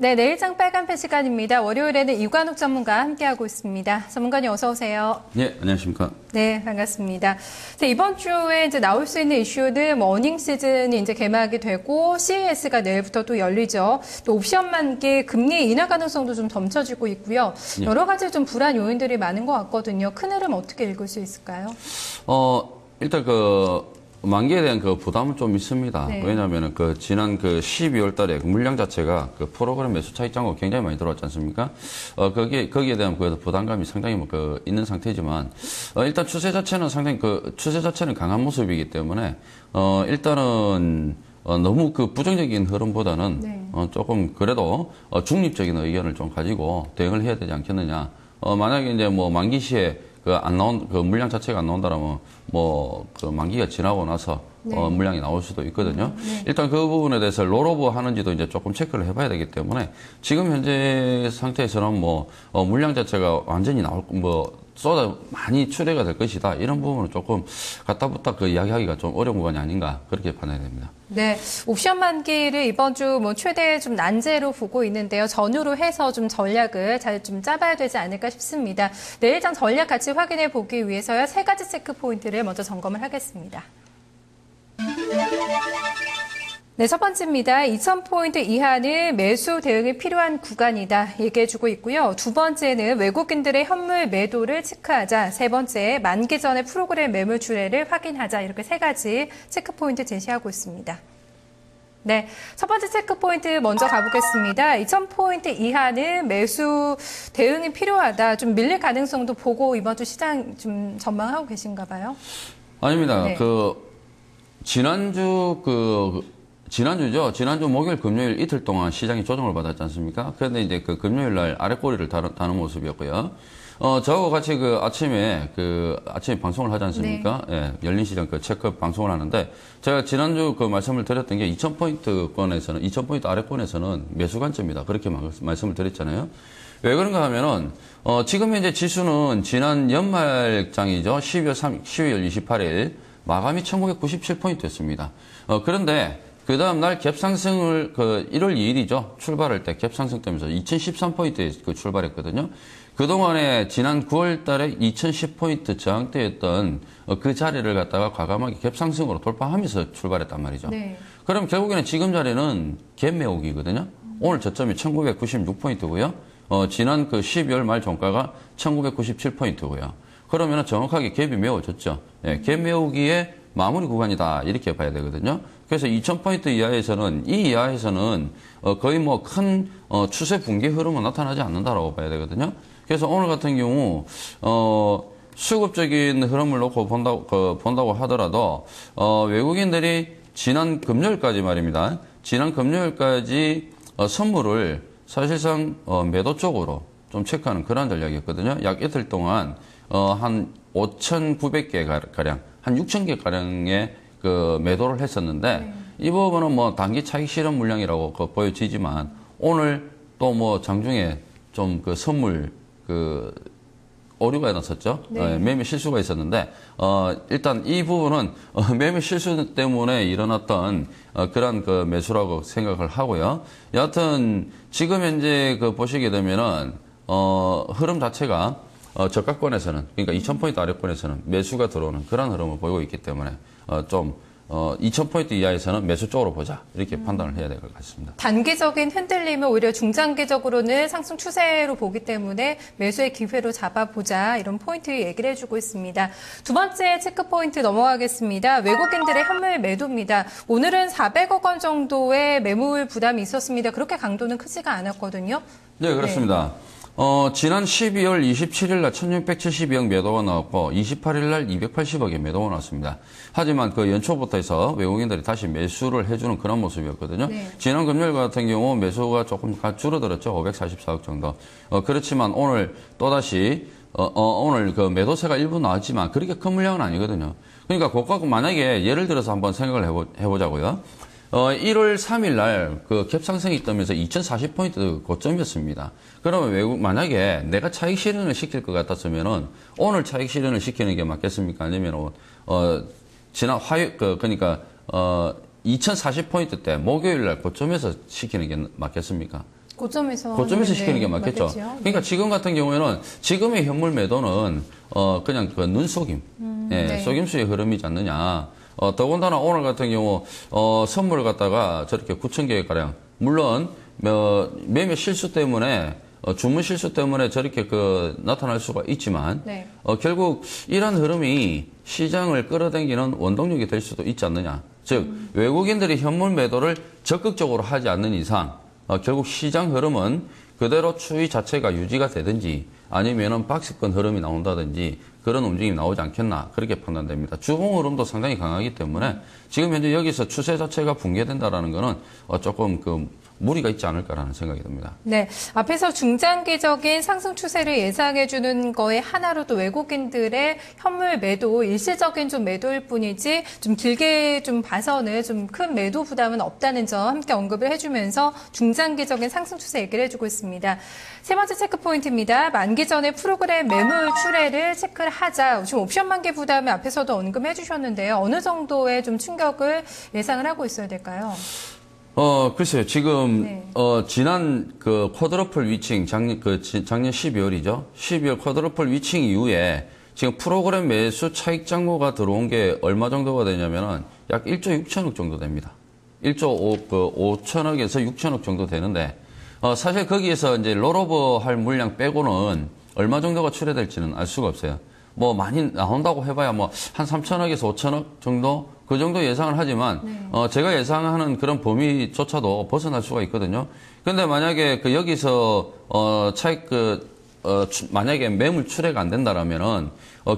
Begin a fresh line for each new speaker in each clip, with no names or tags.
네, 내일장 빨간펜 시간입니다. 월요일에는 이관욱 전문가와 함께하고 있습니다. 전문가님 어서 오세요.
네, 안녕하십니까.
네, 반갑습니다. 네, 이번 주에 이제 나올 수 있는 이슈는 어닝 시즌이 이제 개막이 되고 CES가 내일부터 또 열리죠. 또 옵션 만기 금리 인하 가능성도 좀 점쳐지고 있고요. 여러 가지 좀 불안 요인들이 많은 것 같거든요. 큰 흐름 어떻게 읽을 수 있을까요?
일단 만기에 대한 부담은 좀 있습니다.
네.
왜냐하면 지난 12월 달에 물량 자체가 프로그램 매수 차익장고 굉장히 많이 들어왔지 않습니까? 거기에 대한 부담감이 상당히 있는 상태지만, 일단 추세 자체는 강한 모습이기 때문에, 일단은, 너무 부정적인 흐름보다는,
네.
조금 그래도, 중립적인 의견을 좀 가지고 대응을 해야 되지 않겠느냐. 만약에 이제 만기 시에 물량 자체가 안 나온다라면, 만기가 지나고 나서,
네.
물량이 나올 수도 있거든요.
네.
일단 그 부분에 대해서 롤오버 하는지도 이제 조금 체크를 해봐야 되기 때문에, 지금 현재 상태에서는 물량 자체가 완전히 많이 출회가 될 것이다. 이런 부분은 조금 갖다부터 이야기하기가 좀 어려운 부분이 아닌가, 그렇게 판단이 됩니다.
네, 옵션 만기를 이번 주 최대 좀 난제로 보고 있는데요. 전후로 해서 좀 전략을 잘 좀 짜봐야 되지 않을까 싶습니다. 내일장 전략 같이 확인해 보기 위해서요. 3가지 체크 포인트를 먼저 점검을 하겠습니다. 네, 첫 번째입니다. 2,000포인트 이하는 매수 대응이 필요한 구간이다 얘기해주고 있고요. 두 번째는 외국인들의 현물 매도를 체크하자. 세 번째, 만기 전에 프로그램 매물 주례를 확인하자. 이렇게 3가지 체크 포인트 제시하고 있습니다. 네, 첫 번째 체크 포인트 먼저 가보겠습니다. 2,000포인트 이하는 매수 대응이 필요하다. 좀 밀릴 가능성도 보고 이번 주 시장 좀 전망하고 계신가 봐요?
아닙니다.
네.
지난주 목요일, 금요일 이틀 동안 시장이 조정을 받았지 않습니까? 그런데 이제 금요일 날 아랫꼬리를 다는 모습이었고요. 저하고 같이 아침에 방송을 하지 않습니까?
네.
예, 열린 시장 체크 방송을 하는데, 제가 지난주 말씀을 드렸던 게 2,000포인트 아래권에서는 매수 관점이다. 그렇게 말씀을 드렸잖아요. 왜 그런가 하면은, 지금 현재 지수는 지난 연말장이죠. 12월 28일, 마감이 1997포인트였습니다. 그런데, 그 다음날 갭상승을 1월 2일이죠. 출발할 때 갭상승 때면서 2013포인트에 출발했거든요. 그동안에 지난 9월 달에 2010포인트 저항대였던 그 자리를 갖다가 과감하게 갭상승으로 돌파하면서 출발했단 말이죠.
네.
그럼 결국에는 지금 자리는 갭 매우기거든요. 오늘 저점이 1996포인트고요. 지난 12월 말 종가가 1997포인트고요. 그러면 정확하게 갭이 메워졌죠. 예, 갭 메우기에 마무리 구간이다. 이렇게 봐야 되거든요. 그래서 2,000포인트 이하에서는 거의 큰 추세 붕괴 흐름은 나타나지 않는다라고 봐야 되거든요. 그래서 오늘 같은 경우 수급적인 흐름을 놓고 본다고 하더라도 외국인들이 지난 금요일까지 말입니다. 지난 금요일까지 선물을 사실상 매도 쪽으로 좀 체크하는 그런 전략이었거든요. 약 이틀 동안 한 5,900개 가량, 한 6,000개 가량의 매도를 했었는데, 이 부분은 단기 차익 실현 물량이라고 보여지지만, 오늘 또 장중에 좀 선물, 오류가 났었죠.
네.
매매 실수가 있었는데, 일단 이 부분은 매매 실수 때문에 일어났던 그런 매수라고 생각을 하고요. 여하튼, 지금 현재 보시게 되면은, 흐름 자체가 저가권에서는, 그러니까 2,000포인트 아래권에서는 매수가 들어오는 그런 흐름을 보이고 있기 때문에 2,000포인트 이하에서는 매수 쪽으로 보자. 이렇게 판단을 해야 될 것 같습니다.
단기적인 흔들림을 오히려 중장기적으로는 상승 추세로 보기 때문에 매수의 기회로 잡아보자. 이런 포인트 얘기를 해주고 있습니다. 두 번째 체크 포인트 넘어가겠습니다. 외국인들의 현물 매도입니다. 오늘은 400억 원 정도의 매물 부담이 있었습니다. 그렇게 강도는 크지가 않았거든요.
네, 그렇습니다. 지난 12월 27일 날 1672억 매도가 나왔고 28일 날 280억의 매도가 나왔습니다. 하지만 연초부터 해서 외국인들이 다시 매수를 해주는 그런 모습이었거든요.
네.
지난 금요일 같은 경우 매수가 조금 줄어들었죠. 544억 정도. 그렇지만 오늘 또다시 오늘 매도세가 일부 나왔지만 그렇게 큰 물량은 아니거든요. 그러니까 만약에 예를 들어서 한번 생각을 해보자고요. 1월 3일 날 갭상승이 뜨면서 2040포인트 고점이었습니다. 그러면 만약에 내가 차익 실현을 시킬 것 같았으면은 오늘 차익 실현을 시키는 게 맞겠습니까? 아니면 지난 그러니까 2040포인트 때 목요일 날 고점에서 시키는 게 맞겠습니까?
고점에서
시키는 게 맞겠죠. 그러니까 지금 같은 경우에는 지금의 현물 매도는 그냥 그 눈속임, 속임수의 흐름이지 않느냐. 더군다나 오늘 같은 경우 선물을 갖다가 저렇게 9,000개 가량, 물론 매매 실수 때문에 주문 실수 때문에 저렇게 나타날 수가 있지만 결국 이런 흐름이 시장을 끌어당기는 원동력이 될 수도 있지 않느냐. 즉 외국인들이 현물 매도를 적극적으로 하지 않는 이상 결국 시장 흐름은 그대로 추이 자체가 유지가 되든지 아니면은 박스권 흐름이 나온다든지 그런 움직임이 나오지 않겠나 그렇게 판단됩니다. 주봉 흐름도 상당히 강하기 때문에 지금 현재 여기서 추세 자체가 붕괴된다라는 거는 조금 무리가 있지 않을까라는 생각이 듭니다.
네, 앞에서 중장기적인 상승 추세를 예상해 주는 거에 하나로 또 외국인들의 현물 매도, 일시적인 좀 매도일 뿐이지 좀 길게 좀 봐서는 좀 큰 매도 부담은 없다는 점 함께 언급을 해주면서 중장기적인 상승 추세 얘기를 해주고 있습니다. 세 번째 체크 포인트입니다. 만기 전에 프로그램 매물 추례를 체크를 하자. 지금 옵션 만기 부담을 앞에서도 언급해 주셨는데요. 어느 정도의 좀 충격을 예상을 하고 있어야 될까요?
글쎄요. 지금 지난 쿼드러플 위칭 작년 12월이죠. 12월 쿼드러플 위칭 이후에 지금 프로그램 매수 차익 잔고가 들어온 게 얼마 정도가 되냐면은 약 1조 6천억 정도 됩니다. 1조 5천억에서 6천억 정도 되는데 사실 거기에서 이제 롤오버 할 물량 빼고는 얼마 정도가 출회될지는 알 수가 없어요. 뭐 많이 나온다고 해봐야 뭐 한 3천억에서 5천억 정도 그 정도 예상을 하지만 제가 예상하는 그런 범위조차도 벗어날 수가 있거든요. 근데 만약에 여기서 차익 만약에 매물 출회가 안 된다라면은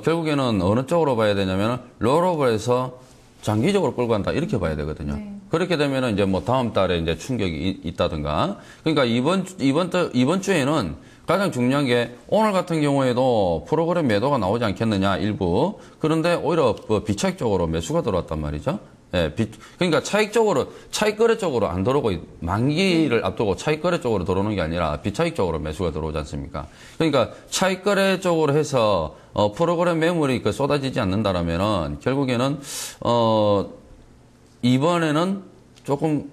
결국에는 어느 쪽으로 봐야 되냐면은 롤오버에서 장기적으로 끌고 간다 이렇게 봐야 되거든요. 그렇게 되면은 이제 뭐 다음 달에 이제 충격이 있다든가. 그러니까 이번 주에는 가장 중요한 게 오늘 같은 경우에도 프로그램 매도가 나오지 않겠느냐 일부. 그런데 오히려 비차익 쪽으로 매수가 들어왔단 말이죠. 예, 그러니까 차익 거래 쪽으로 안 들어오고 만기를 앞두고 차익 거래 쪽으로 들어오는 게 아니라 비차익 쪽으로 매수가 들어오지 않습니까? 그러니까 차익 거래 쪽으로 해서 프로그램 매물이 쏟아지지 않는다라면은 결국에는 이번에는 조금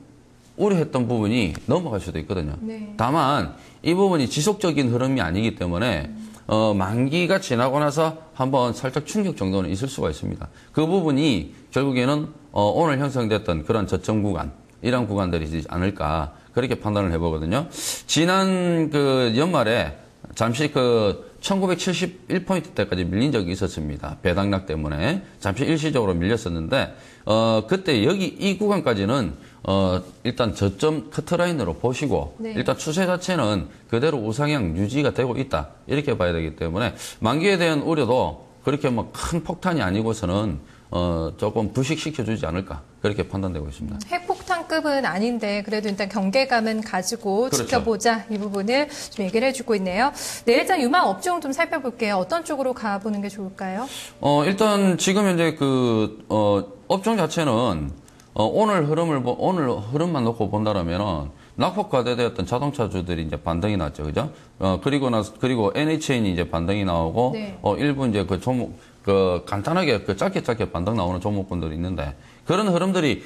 우려했던 부분이 넘어갈 수도 있거든요. 다만 이 부분이 지속적인 흐름이 아니기 때문에 만기가 지나고 나서 한번 살짝 충격 정도는 있을 수가 있습니다. 그 부분이 결국에는 오늘 형성됐던 그런 저점 구간, 이런 구간들이지 않을까 그렇게 판단을 해보거든요. 지난 연말에 잠시 1971포인트대까지 밀린 적이 있었습니다. 배당락 때문에 잠시 일시적으로 밀렸었는데 그때 이 구간까지는 일단 저점 커트라인으로 보시고 일단 추세 자체는 그대로 우상향 유지가 되고 있다 이렇게 봐야 되기 때문에 만기에 대한 우려도 그렇게 뭐 큰 폭탄이 아니고서는 조금 부식시켜주지 않을까 그렇게 판단되고 있습니다.
핵폭탄급은 아닌데 그래도 일단 경계감은 가지고
그렇죠.
지켜보자 이 부분을 좀 얘기를 해주고 있네요. 내일장 유망 업종 좀 살펴볼게요. 어떤 쪽으로 가보는 게 좋을까요?
일단 지금 현재 업종 자체는 오늘 흐름만 놓고 본다라면은 낙폭 과대되었던 자동차주들이 이제 반등이 났죠, 그죠? 그리고 NHN이 이제 반등이 나오고 일부 이제 종목 간단하게 짧게 반등 나오는 종목군들이 있는데 그런 흐름들이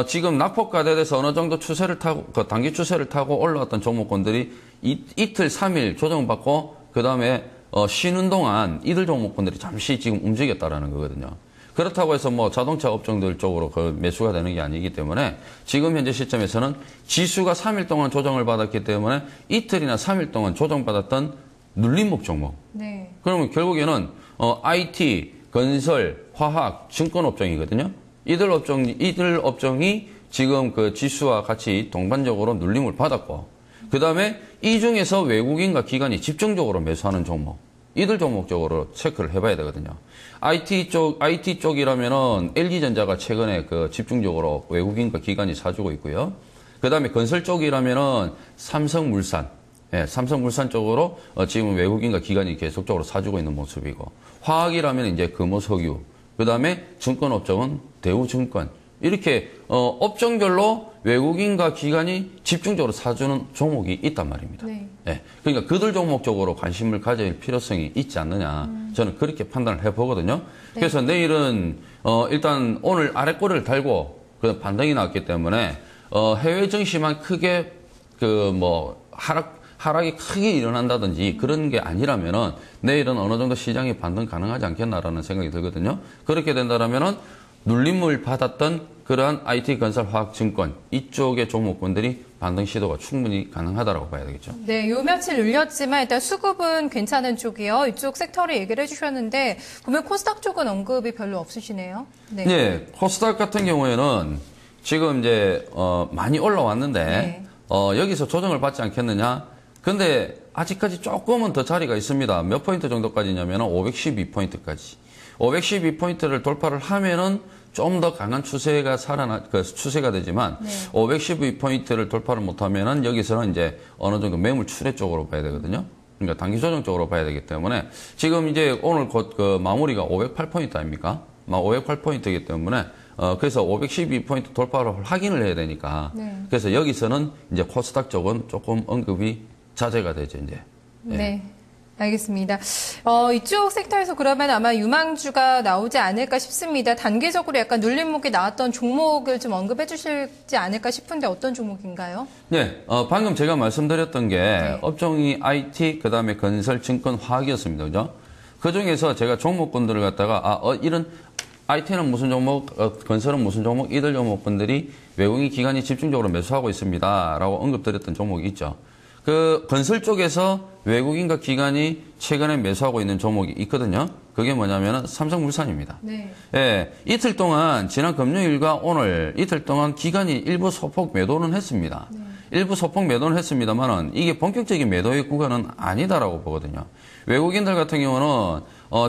지금 낙폭 과대돼서 어느 정도 추세를 타고 단기 추세를 타고 올라왔던 종목군들이 이틀 3일 조정받고 그다음에 쉬는 동안 이들 종목군들이 잠시 지금 움직였다라는 거거든요. 그렇다고 해서 뭐 자동차 업종들 쪽으로 매수가 되는 게 아니기 때문에 지금 현재 시점에서는 지수가 3일 동안 조정을 받았기 때문에 이틀이나 3일 동안 조정받았던 눌림목 종목. 그러면 결국에는 IT, 건설, 화학, 증권 업종이거든요. 이들 업종이 지금 지수와 같이 동반적으로 눌림을 받았고 그 다음에 이 중에서 외국인과 기관이 집중적으로 매수하는 종목. 이들 종목 쪽으로 체크를 해봐야 되거든요. IT 쪽이라면은 LG전자가 최근에 집중적으로 외국인과 기관이 사주고 있고요. 그 다음에 건설 쪽이라면은 삼성물산 쪽으로 지금 외국인과 기관이 계속적으로 사주고 있는 모습이고, 화학이라면 이제 금호석유, 그 다음에 증권업종은 대우증권, 이렇게 업종별로 외국인과 기관이 집중적으로 사주는 종목이 있단 말입니다. 그러니까 그들 종목 쪽으로 관심을 가질 필요성이 있지 않느냐, 저는 그렇게 판단을 해보거든요. 그래서 내일은 일단 오늘 아래꼬리를 달고 반등이 나왔기 때문에 해외 증시만 크게 하락이 크게 일어난다든지 그런 게 아니라면은 내일은 어느 정도 시장이 반등 가능하지 않겠나라는 생각이 들거든요. 그렇게 된다라면은 눌림을 받았던 그러한 IT 건설 화학 증권 이쪽의 종목군들이 반등 시도가 충분히 가능하다라고 봐야 되겠죠.
네, 요 며칠 눌렸지만 일단 수급은 괜찮은 쪽이요. 이쪽 섹터를 얘기를 해주셨는데 보면 코스닥 쪽은 언급이 별로 없으시네요. 네.
네, 코스닥 같은 경우에는 지금 이제 많이 올라왔는데
네.
여기서 조정을 받지 않겠느냐? 근데 아직까지 조금은 더 자리가 있습니다. 몇 포인트 정도까지냐면 512포인트까지. 512포인트를 돌파를 하면은 좀 더 강한 추세가 추세가 되지만
네.
512포인트를 돌파를 못하면은 여기서는 이제 어느 정도 매물 출회 쪽으로 봐야 되거든요. 그러니까 단기 조정 쪽으로 봐야 되기 때문에 지금 이제 오늘 곧 그 마무리가 508포인트 아닙니까? 508포인트이기 때문에 그래서 512포인트 돌파를 확인을 해야 되니까
네.
그래서 여기서는 이제 코스닥 쪽은 조금 언급이 자제가 되죠 이제.
네. 알겠습니다. 이쪽 섹터에서 그러면 아마 유망주가 나오지 않을까 싶습니다. 단기적으로 약간 눌림목이 나왔던 종목을 좀 언급해 주실지 않을까 싶은데 어떤 종목인가요?
네, 방금 제가 말씀드렸던 게
네.
업종이 IT, 그 다음에 건설, 증권, 화학이었습니다. 그죠? 그 중에서 제가 종목군들을 갖다가, 이런 IT는 무슨 종목, 건설은 무슨 종목, 이들 종목군들이 외국인 기관이 집중적으로 매수하고 있습니다. 라고 언급드렸던 종목이 있죠. 그 건설 쪽에서 외국인과 기관이 최근에 매수하고 있는 종목이 있거든요. 그게 뭐냐면은 삼성물산입니다.
네.
예, 이틀 동안 지난 금요일과 오늘 이틀 동안 기관이 일부 소폭 매도는 했습니다.
네.
일부 소폭 매도는 했습니다만은 이게 본격적인 매도의 구간은 아니다라고 보거든요. 외국인들 같은 경우는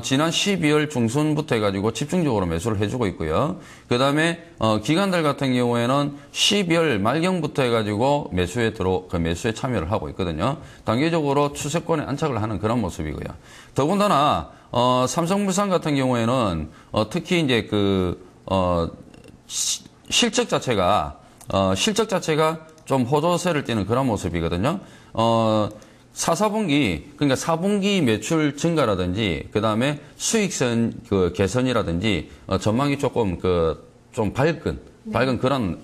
지난 12월 중순부터 해가지고 집중적으로 매수를 해주고 있고요. 그 다음에 기관들 같은 경우에는 12월 말경부터 해가지고 매수에 참여를 하고 있거든요. 단기적으로 추세권에 안착을 하는 그런 모습이고요. 더군다나 삼성물산 같은 경우에는 특히 이제 실적 자체가 좀 호조세를 띠는 그런 모습이거든요. 4분기, 그러니까 4분기 매출 증가라든지, 그 다음에 수익성 개선이라든지, 전망이 조금 좀 밝은 그런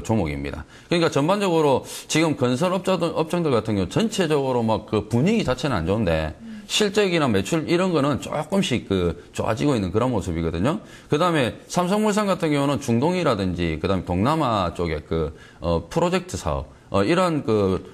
종목입니다. 그러니까 전반적으로 지금 건설 업종들 같은 경우 전체적으로 막 분위기 자체는 안 좋은데, 실적이나 매출 이런 거는 조금씩 좋아지고 있는 그런 모습이거든요. 그 다음에 삼성물산 같은 경우는 중동이라든지, 그 다음에 동남아 쪽에 프로젝트 사업, 이런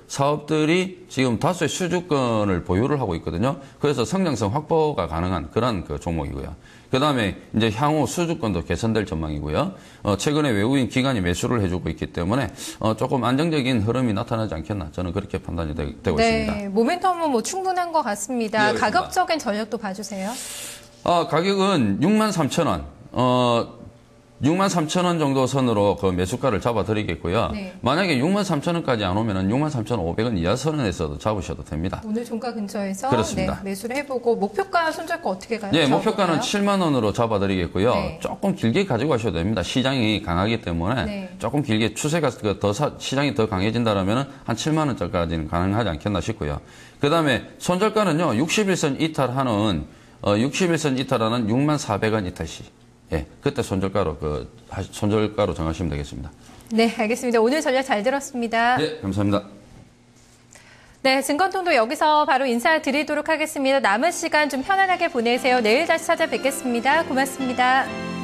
사업들이 지금 다수의 수주권을 보유를 하고 있거든요. 그래서 성장성 확보가 가능한 그런 종목이고요. 그 다음에 이제 향후 수주권도 개선될 전망이고요. 최근에 외국인 기관이 매수를 해주고 있기 때문에 조금 안정적인 흐름이 나타나지 않겠나 저는 그렇게 판단이 되고 있습니다.
네, 모멘텀은 충분한 것 같습니다.
네,
가격적인 전략도 봐주세요.
가격은 63,000원. 63,000원 정도 선으로 매수가를 잡아드리겠고요.
네.
만약에 63,000원까지 안 오면은 63,500원 이하 선에서도 잡으셔도 됩니다.
오늘 종가 근처에서
그렇습니다.
네, 매수를 해보고 목표가 손절가 어떻게 가요?
네, 목표가는 7만 원으로 잡아드리겠고요.
네.
조금 길게 가지고 가셔도 됩니다. 시장이 강하기 때문에
네.
조금 길게 추세가 시장이 더 강해진다라면 한 7만 원짜리까지는 가능하지 않겠나 싶고요. 그 다음에 손절가는요, 61선 이탈하는 64,400원 이탈시. 예, 그때 손절가로 정하시면 되겠습니다.
네, 알겠습니다. 오늘 전략 잘 들었습니다.
네, 감사합니다.
네, 증권통도 여기서 바로 인사드리도록 하겠습니다. 남은 시간 좀 편안하게 보내세요. 내일 다시 찾아뵙겠습니다. 고맙습니다.